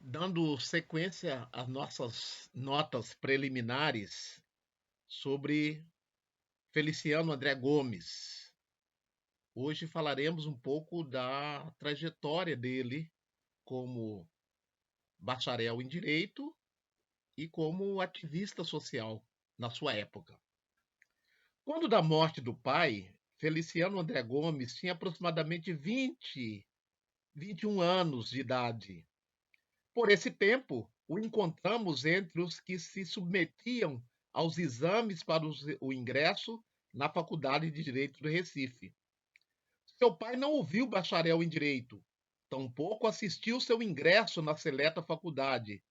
Dando sequência às nossas notas preliminares sobre Feliciano André Gomes. Hoje falaremos um pouco da trajetória dele como bacharel em direito e como ativista social na sua época. Quando da morte do pai, Feliciano André Gomes tinha aproximadamente 21 anos de idade. Por esse tempo, o encontramos entre os que se submetiam aos exames para o ingresso na Faculdade de Direito do Recife. Seu pai não ouviu bacharel em Direito, tampouco assistiu seu ingresso na seleta faculdade,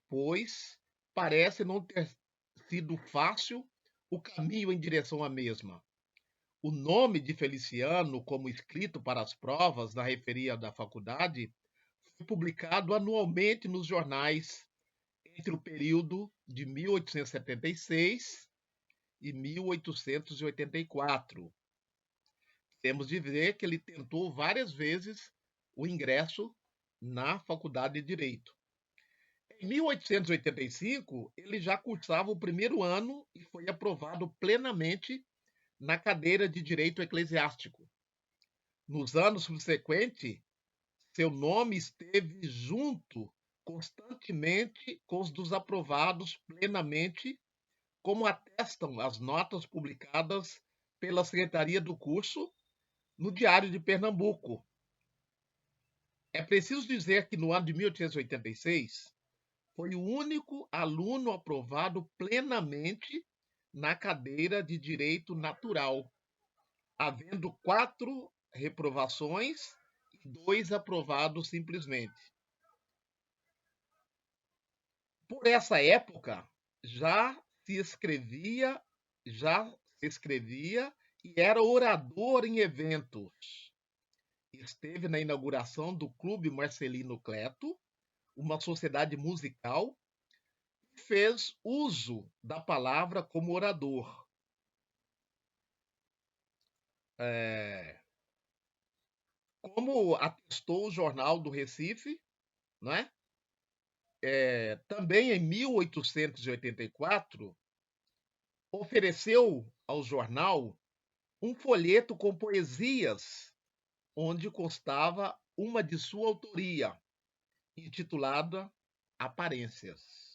pois parece não ter sido fácil o caminho em direção à mesma. O nome de Feliciano, como escrito para as provas na referia da faculdade, foi publicado anualmente nos jornais entre o período de 1876 e 1884. Temos de ver que ele tentou várias vezes o ingresso na Faculdade de Direito. Em 1885, ele já cursava o primeiro ano e foi aprovado plenamente na cadeira de Direito Eclesiástico. Nos anos subsequentes, seu nome esteve junto constantemente com os dos aprovados plenamente, como atestam as notas publicadas pela Secretaria do Curso no Diário de Pernambuco. É preciso dizer que no ano de 1886 foi o único aluno aprovado plenamente na cadeira de Direito Natural, havendo 4 reprovações e 2 aprovados simplesmente. Por essa época já se escrevia, já se escrevia e era orador em eventos. Esteve na inauguração do Clube Marcelino Cleto, uma sociedade musical, e fez uso da palavra como orador. É, como atestou o Jornal do Recife, né? Também em 1884, ofereceu ao jornal um folheto com poesias, onde constava uma de sua autoria, intitulada Aparências.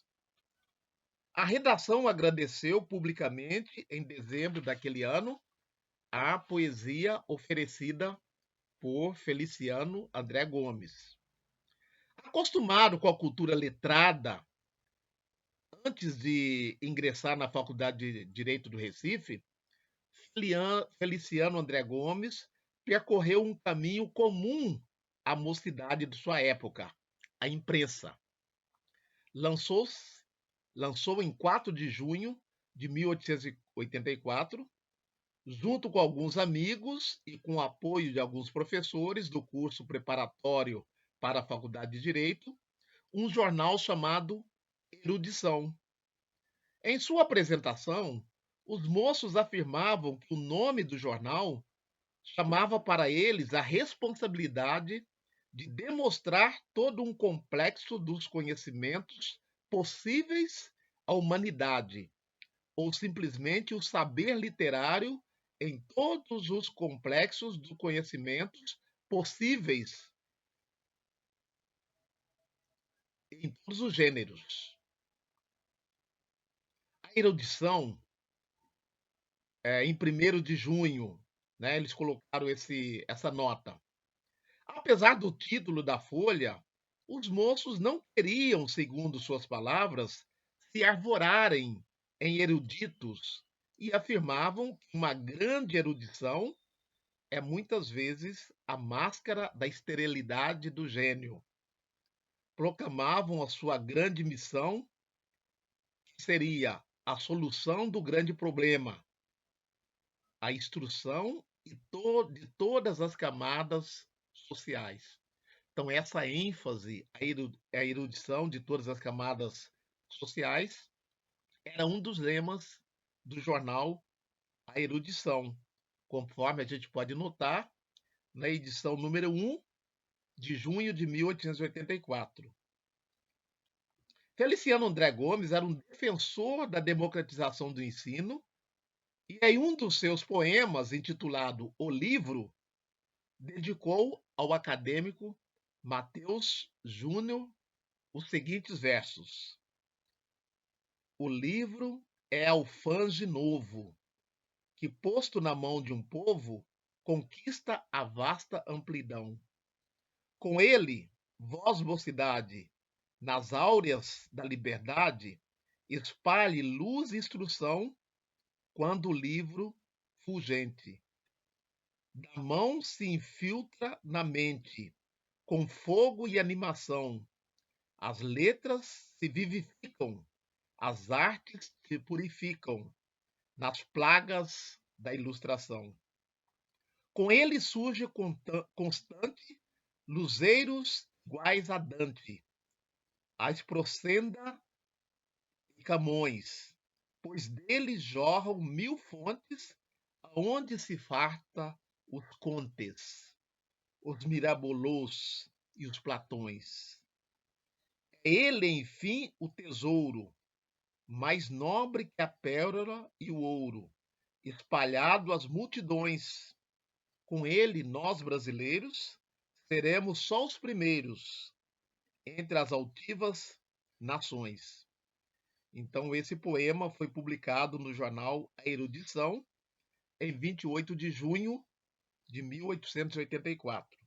A redação agradeceu publicamente, em dezembro daquele ano, a poesia oferecida por Feliciano André Gomes. Acostumado com a cultura letrada, antes de ingressar na Faculdade de Direito do Recife, Feliciano André Gomes percorreu um caminho comum à mocidade de sua época, a imprensa. Lançou, lançou em 4 de junho de 1884, junto com alguns amigos e com o apoio de alguns professores do curso preparatório para a Faculdade de Direito, um jornal chamado Erudição. Em sua apresentação, os moços afirmavam que o nome do jornal chamava para eles a responsabilidade de demonstrar todo um complexo dos conhecimentos possíveis à humanidade, ou simplesmente o saber literário em todos os complexos dos conhecimentos possíveis em todos os gêneros. A erudição, em 1º de junho, né, eles colocaram essa nota. Apesar do título da folha, os moços não queriam, segundo suas palavras, se arvorarem em eruditos e afirmavam que uma grande erudição é muitas vezes a máscara da esterilidade do gênio. Proclamavam a sua grande missão, que seria a solução do grande problema, a instrução de todas as camadas sociais. Então, essa ênfase à erudição de todas as camadas sociais era um dos lemas do jornal A Erudição, conforme a gente pode notar na edição número 1 de junho de 1884. Feliciano André Gomes era um defensor da democratização do ensino e em um dos seus poemas, intitulado O Livro, dedicou ao acadêmico Mateus Júnior os seguintes versos: O livro é alfange novo, que posto na mão de um povo, conquista a vasta amplidão. Com ele, vós, mocidade, nas áureas da liberdade, espalhe luz e instrução, quando o livro fulgente da mão se infiltra na mente, com fogo e animação. As letras se vivificam, as artes se purificam nas plagas da ilustração. Com ele surge constante luzeiros iguais a Dante, a Esprocenda e Camões, pois dele jorram mil fontes, aonde se farta os contes, os mirabolôs e os platões. É ele, enfim, o tesouro, mais nobre que a pérola e o ouro, espalhado às multidões. Com ele, nós brasileiros seremos só os primeiros entre as altivas nações. Então, esse poema foi publicado no jornal A Erudição em 28 de junho de 1884.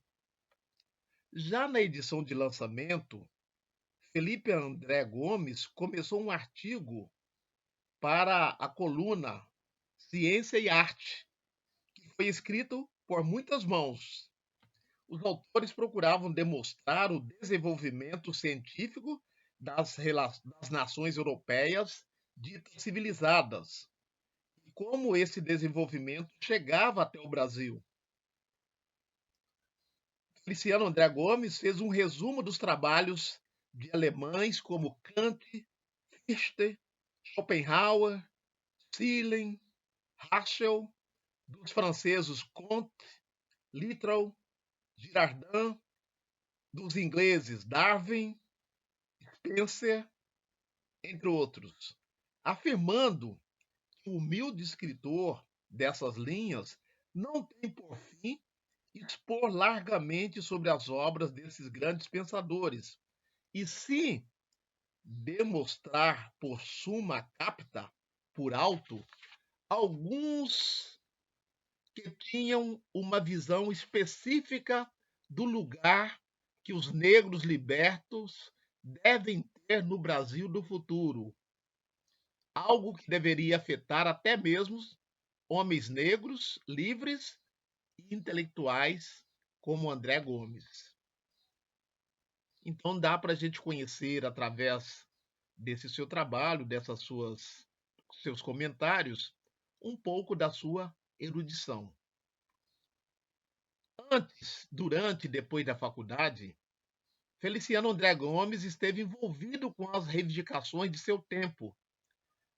Já na edição de lançamento, Felipe André Gomes começou um artigo para a coluna Ciência e Arte, que foi escrito por muitas mãos. Os autores procuravam demonstrar o desenvolvimento científico das nações europeias ditas civilizadas e como esse desenvolvimento chegava até o Brasil. Feliciano André Gomes fez um resumo dos trabalhos de alemães como Kant, Fichte, Schopenhauer, Schelling, Herschel, dos franceses Comte, Littrow, Girardin, dos ingleses Darwin, Spencer, entre outros, afirmando que o humilde escritor dessas linhas não tem por fim expor largamente sobre as obras desses grandes pensadores, e sim demonstrar por suma capta, por alto, alguns que tinham uma visão específica do lugar que os negros libertos devem ter no Brasil do futuro, algo que deveria afetar até mesmo homens negros livres e intelectuais como André Gomes. Então dá para a gente conhecer através desse seu trabalho, dessas suas seus comentários, um pouco da sua erudição. Antes, durante e depois da faculdade, Feliciano André Gomes esteve envolvido com as reivindicações de seu tempo.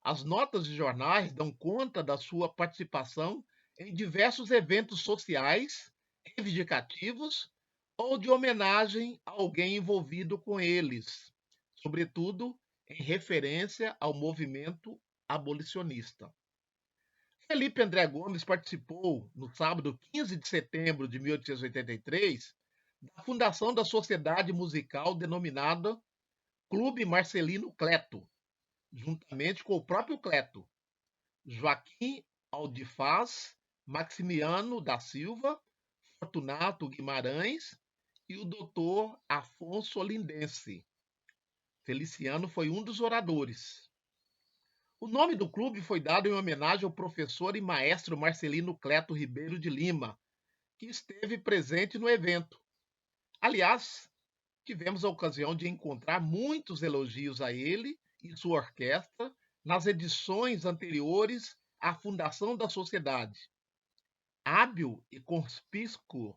As notas de jornais dão conta da sua participação em diversos eventos sociais, reivindicativos ou de homenagem a alguém envolvido com eles, sobretudo em referência ao movimento abolicionista. Felipe André Gomes participou, no sábado 15 de setembro de 1883, da fundação da sociedade musical denominada Clube Marcelino Cleto, juntamente com o próprio Cleto, Joaquim Aldifaz, Maximiano da Silva, Fortunato Guimarães e o doutor Afonso Olindense. Feliciano foi um dos oradores. O nome do clube foi dado em homenagem ao professor e maestro Marcelino Cleto Ribeiro de Lima, que esteve presente no evento. Aliás, tivemos a ocasião de encontrar muitos elogios a ele e sua orquestra nas edições anteriores à fundação da sociedade. Hábil e conspícuo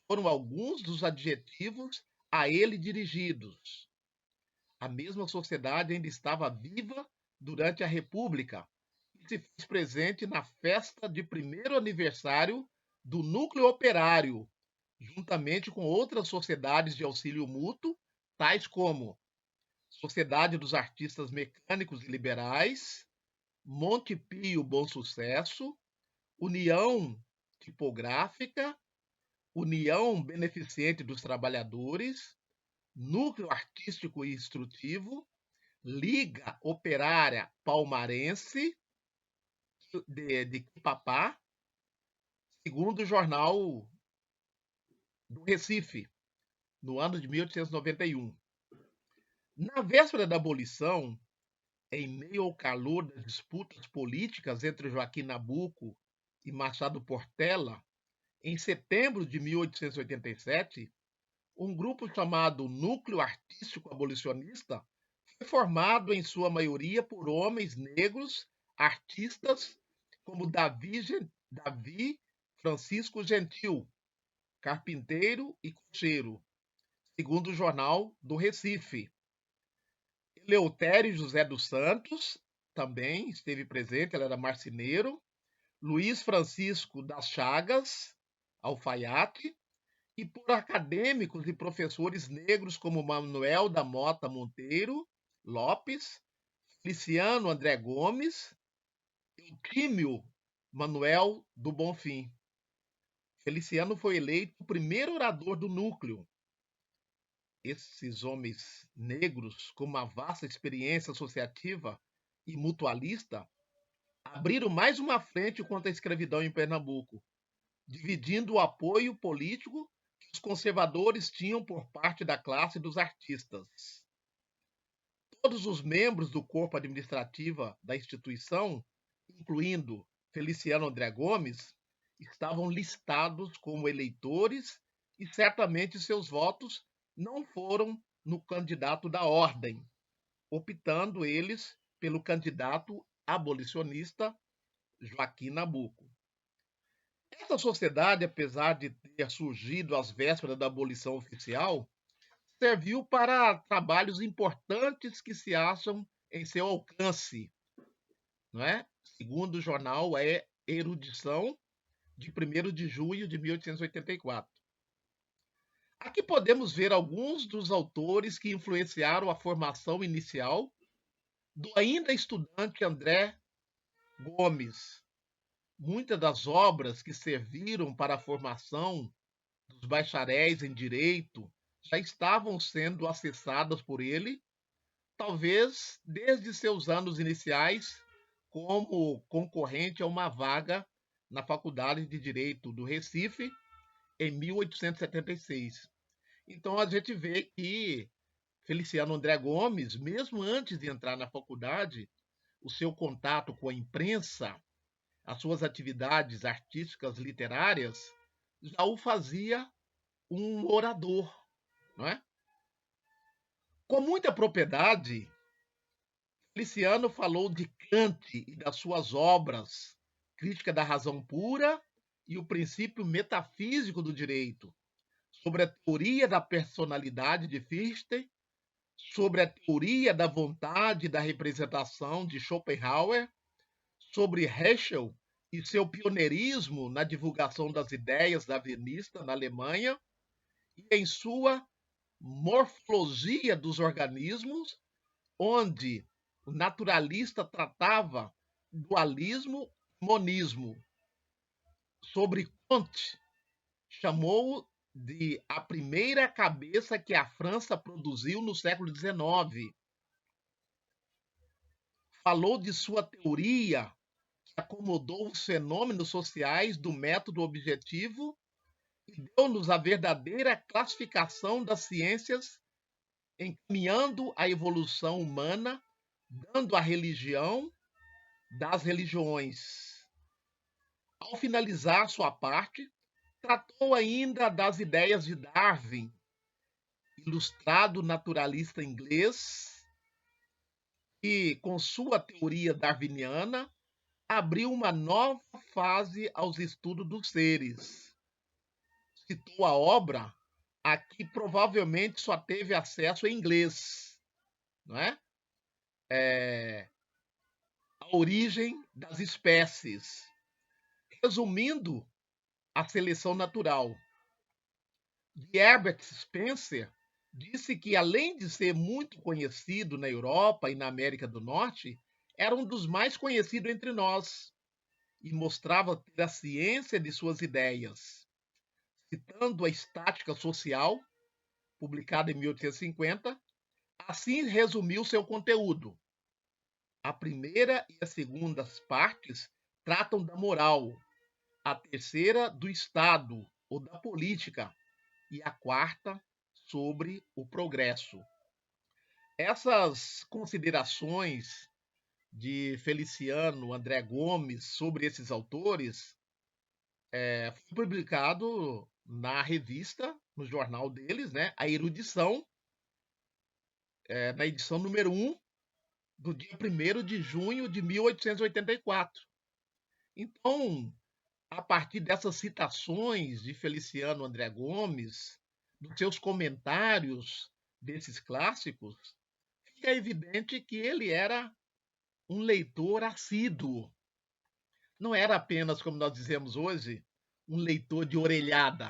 foram alguns dos adjetivos a ele dirigidos. A mesma sociedade ainda estava viva durante a República e se fez presente na festa de primeiro aniversário do Núcleo Operário, juntamente com outras sociedades de auxílio mútuo, tais como Sociedade dos Artistas Mecânicos e Liberais, Monte Pio Bom Sucesso, União Tipográfica, União Beneficente dos Trabalhadores, Núcleo Artístico e Instrutivo, Liga Operária Palmarense de Quipapá, segundo o Jornal do Recife, no ano de 1891. Na véspera da abolição, em meio ao calor das disputas políticas entre Joaquim Nabuco e Machado Portela, em setembro de 1887, um grupo chamado Núcleo Artístico Abolicionista foi formado em sua maioria por homens negros, artistas como Davi Francisco Gentil, carpinteiro e cocheiro, segundo o Jornal do Recife. Eleutério José dos Santos também esteve presente, ele era marceneiro. Luiz Francisco das Chagas, alfaiate, e por acadêmicos e professores negros como Manuel da Mota Monteiro Lopes, Feliciano André Gomes, Eutímio Manuel do Bonfim. Feliciano foi eleito o primeiro orador do núcleo. Esses homens negros, com uma vasta experiência associativa e mutualista, abriram mais uma frente contra a escravidão em Pernambuco, dividindo o apoio político que os conservadores tinham por parte da classe dos artistas. Todos os membros do corpo administrativo da instituição, incluindo Feliciano André Gomes, estavam listados como eleitores e certamente seus votos não foram no candidato da ordem, optando eles pelo candidato abolicionista Joaquim Nabuco. Essa sociedade, apesar de ter surgido às vésperas da abolição oficial, serviu para trabalhos importantes que se acham em seu alcance, não é? Segundo o jornal é Erudição, de 1º de junho de 1884. Aqui podemos ver alguns dos autores que influenciaram a formação inicial do ainda estudante André Gomes. Muitas das obras que serviram para a formação dos bacharéis em direito já estavam sendo acessadas por ele, talvez desde seus anos iniciais, como concorrente a uma vaga na Faculdade de Direito do Recife, em 1876. Então a gente vê que Feliciano André Gomes, mesmo antes de entrar na faculdade, o seu contato com a imprensa, as suas atividades artísticas literárias, já o fazia um orador, não é? Com muita propriedade, Feliciano falou de Kant e das suas obras, Crítica da Razão Pura e o Princípio Metafísico do Direito, sobre a teoria da personalidade de Fichte, sobre a teoria da vontade e da representação de Schopenhauer, sobre Heschel e seu pioneirismo na divulgação das ideias darwinista na Alemanha, e em sua Morfologia dos Organismos, onde o naturalista tratava dualismo e monismo. Sobre Comte, chamou de a primeira cabeça que a França produziu no século XIX. Falou de sua teoria que acomodou os fenômenos sociais do método objetivo e deu-nos a verdadeira classificação das ciências, encaminhando a evolução humana, dando a religião das religiões. Ao finalizar sua parte, tratou ainda das ideias de Darwin, ilustrado naturalista inglês, que, com sua teoria darwiniana, abriu uma nova fase aos estudos dos seres. Citou a obra a que provavelmente só teve acesso em inglês, não é? A origem das espécies. Resumindo, a seleção natural. De Herbert Spencer, disse que, além de ser muito conhecido na Europa e na América do Norte, era um dos mais conhecidos entre nós e mostrava ter a ciência de suas ideias. Citando a Estática Social, publicada em 1850, assim resumiu seu conteúdo. A primeira e a segunda partes tratam da moral, a terceira do Estado ou da política e a quarta sobre o progresso. Essas considerações de Feliciano André Gomes sobre esses autores foi publicado na revista, no jornal deles, né, A Erudição, na edição número 1, do dia 1º de junho de 1884. Então, a partir dessas citações de Feliciano André Gomes, dos seus comentários desses clássicos, fica evidente que ele era um leitor assíduo. Não era apenas, como nós dizemos hoje, um leitor de orelhada.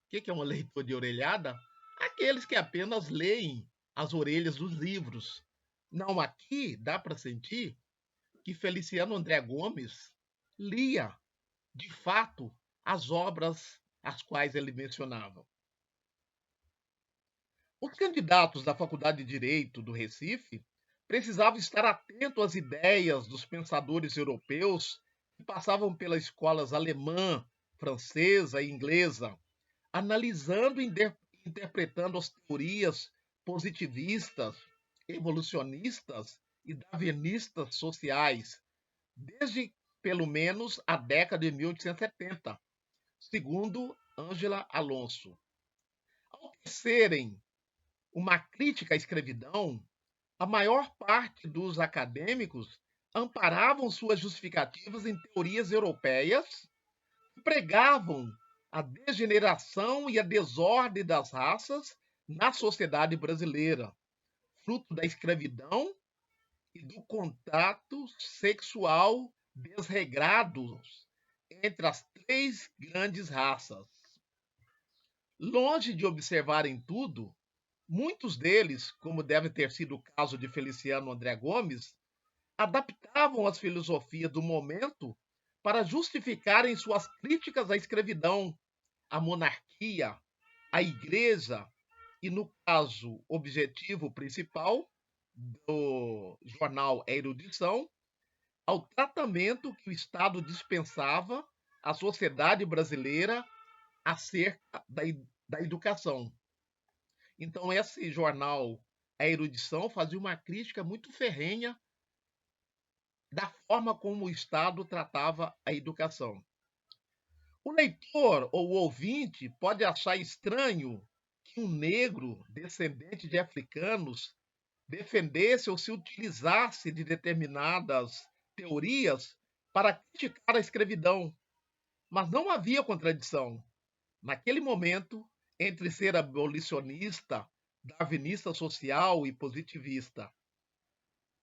O que é um leitor de orelhada? Aqueles que apenas leem as orelhas dos livros. Não, aqui dá para sentir que Feliciano André Gomes lia, de fato, as obras às quais ele mencionava. Os candidatos da Faculdade de Direito do Recife precisavam estar atentos às ideias dos pensadores europeus que passavam pelas escolas alemã, francesa e inglesa, analisando e interpretando as teorias positivistas, evolucionistas e darwinistas sociais, desde pelo menos a década de 1870, segundo Ângela Alonso. Ao tecerem uma crítica à escravidão, a maior parte dos acadêmicos amparavam suas justificativas em teorias europeias que pregavam a degeneração e a desordem das raças na sociedade brasileira, fruto da escravidão e do contato sexual desregrado entre as três grandes raças. Longe de observarem tudo, muitos deles, como deve ter sido o caso de Feliciano André Gomes, adaptavam as filosofias do momento para justificarem suas críticas à escravidão, à monarquia, à igreja e, no caso objetivo principal do jornal A Erudição, ao tratamento que o Estado dispensava à sociedade brasileira acerca da educação. Então, esse jornal, A Erudição, fazia uma crítica muito ferrenha da forma como o Estado tratava a educação. O leitor ou o ouvinte pode achar estranho que um negro descendente de africanos defendesse ou se utilizasse de determinadas teorias para criticar a escravidão, mas não havia contradição. Naquele momento, entre ser abolicionista, darwinista social e positivista.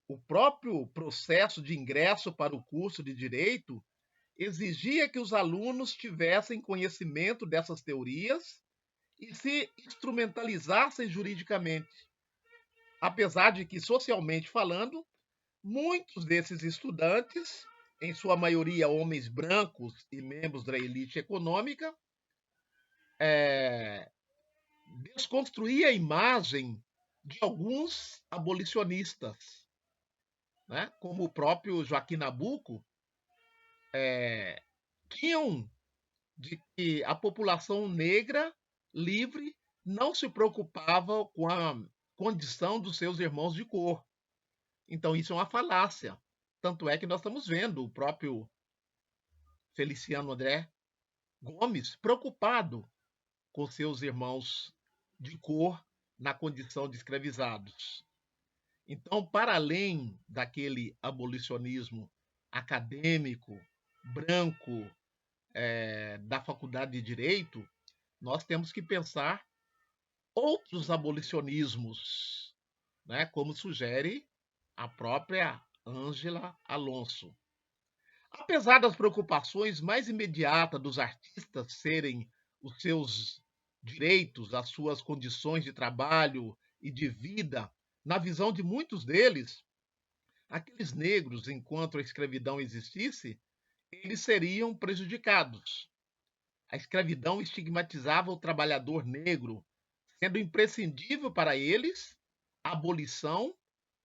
O próprio processo de ingresso para o curso de direito exigia que os alunos tivessem conhecimento dessas teorias e se instrumentalizassem juridicamente. Apesar de que, socialmente falando, muitos desses estudantes, em sua maioria homens brancos e membros da elite econômica, é, desconstruía a imagem de alguns abolicionistas, né? Como o próprio Joaquim Nabuco, tinham de que a população negra livre não se preocupava com a condição dos seus irmãos de cor. Então, isso é uma falácia. Tanto é que nós estamos vendo o próprio Feliciano André Gomes preocupado com seus irmãos de cor na condição de escravizados. Então, para além daquele abolicionismo acadêmico, branco, da Faculdade de Direito, nós temos que pensar outros abolicionismos, né, como sugere a própria Ângela Alonso. Apesar das preocupações mais imediatas dos artistas serem os seus direitos, as suas condições de trabalho e de vida, na visão de muitos deles, aqueles negros, enquanto a escravidão existisse, eles seriam prejudicados. A escravidão estigmatizava o trabalhador negro, sendo imprescindível para eles a abolição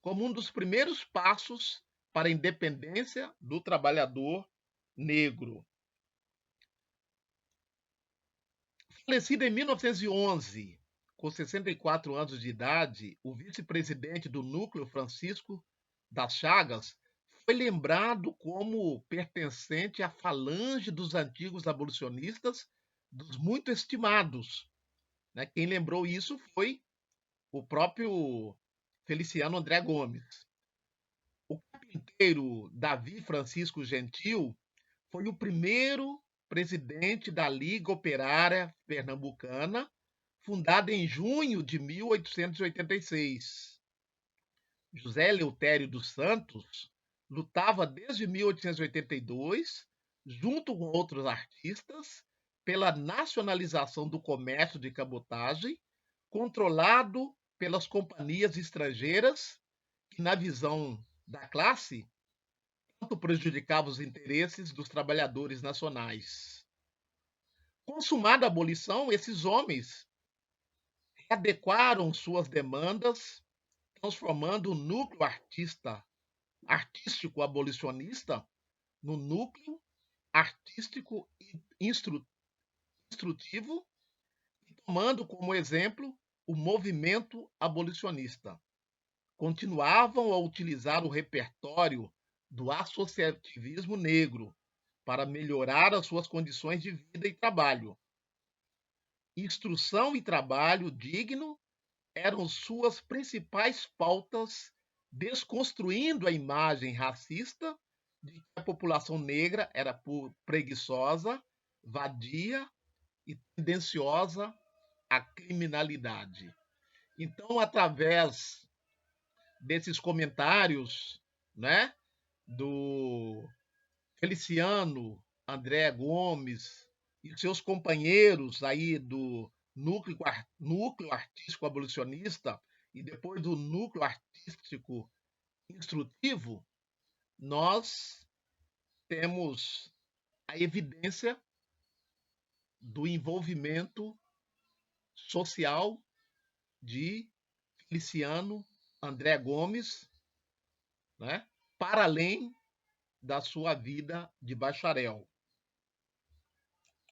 como um dos primeiros passos para a independência do trabalhador negro. Falecido em 1911, com 64 anos de idade, o vice-presidente do Núcleo, Francisco das Chagas, foi lembrado como pertencente à falange dos antigos abolicionistas, dos muito estimados. Né? Quem lembrou isso foi o próprio Feliciano André Gomes. O carpinteiro Davi Francisco Gentil foi o primeiro presidente da Liga Operária Pernambucana, fundada em junho de 1886. José Eleutério dos Santos lutava desde 1882, junto com outros artistas, pela nacionalização do comércio de cabotagem, controlado pelas companhias estrangeiras, que, na visão da classe, tanto prejudicava os interesses dos trabalhadores nacionais. Consumada a abolição, esses homens adequaram suas demandas, transformando o núcleo artístico abolicionista no núcleo artístico instrutivo, tomando como exemplo o movimento abolicionista. Continuavam a utilizar o repertório do associativismo negro para melhorar as suas condições de vida e trabalho. Instrução e trabalho digno eram suas principais pautas, desconstruindo a imagem racista de que a população negra era preguiçosa, vadia e tendenciosa à criminalidade. Então, através desses comentários, né, do Feliciano André Gomes e seus companheiros aí do núcleo artístico abolicionista e depois do núcleo artístico instrutivo, nós temos a evidência do envolvimento social de Feliciano André Gomes, né, para além da sua vida de bacharel.